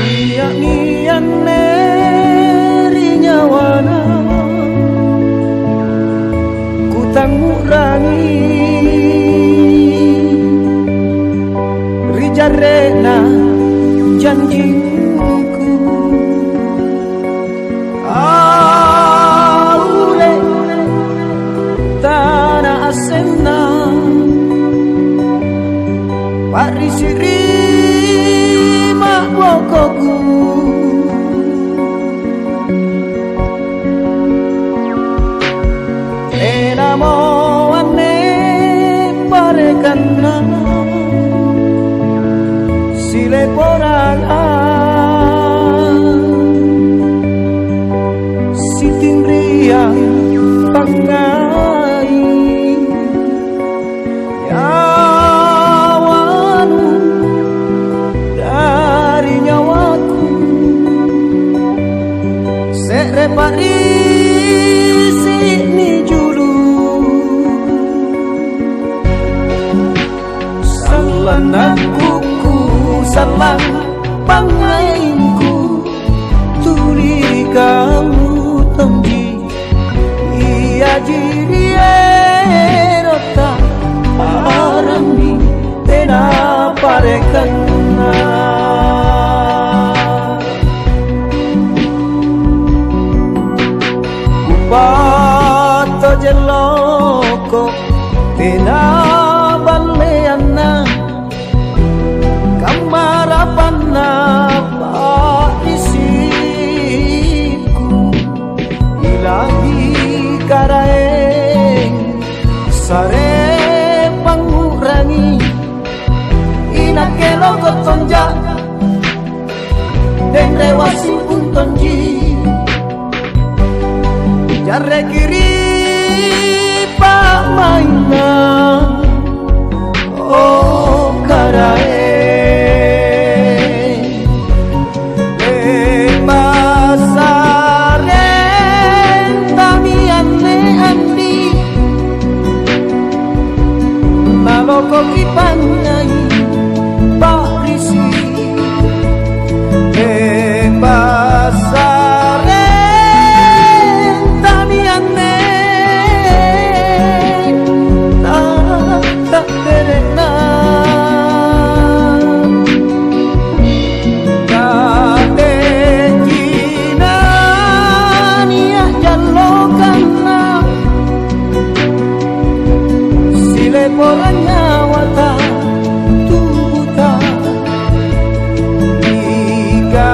Nian neri nyawana ku tangurangi rijarena janjingku aule tanah asena parisiri wokoku enamo ane parekana sile poranga sitinria pangai yawanu dari nyawaku serepari ni julu salan akuku salang pangainku tuli kamu tonji iya jirierota arami tena parekana bato jeloko tena baleana kamarapana paisiku ilahi karaeng sare pangurangi inakelo kotonja den rewasi puntonji jare kiri pak maina oh karae pasaren tamiane andi naloko kipanai pak risi poranya wata tubuta tiga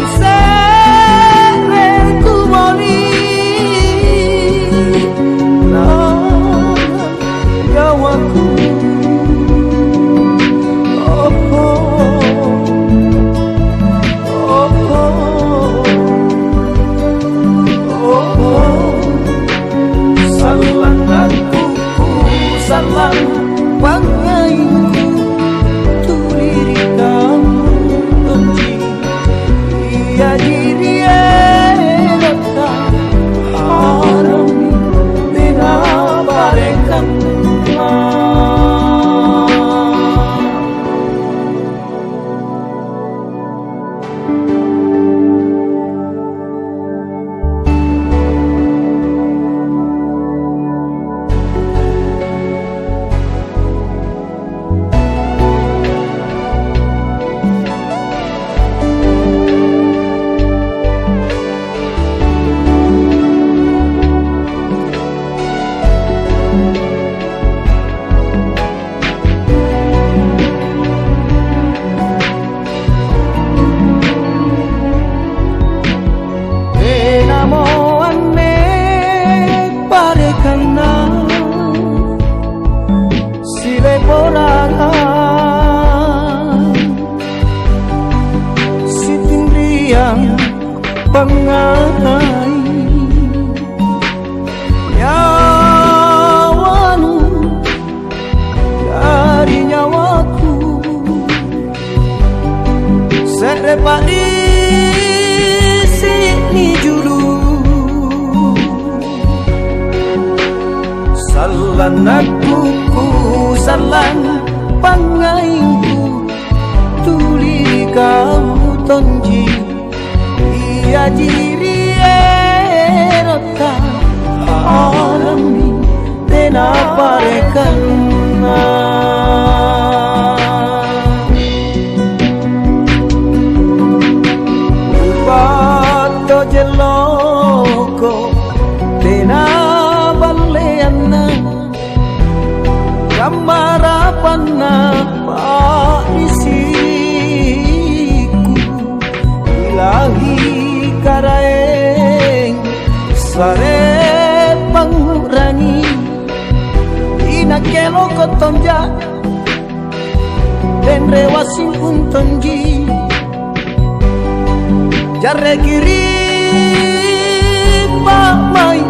usere kumoli na gawaku oh oh oh oh salan aku salam pangainku tuliri kamu tonji iya jirierota arami tena parekana pengai nyawanu dari nyawaku serepadi sini julu salan akuku salan pangainku tuli kamu tonji iya jiri erota alami tena parekana upato jeloko tena baleana kamarapanna paisiku ilahi karaeng sare pangurangi inakelo kotonja den rewasing untonji jarre kiri pa mai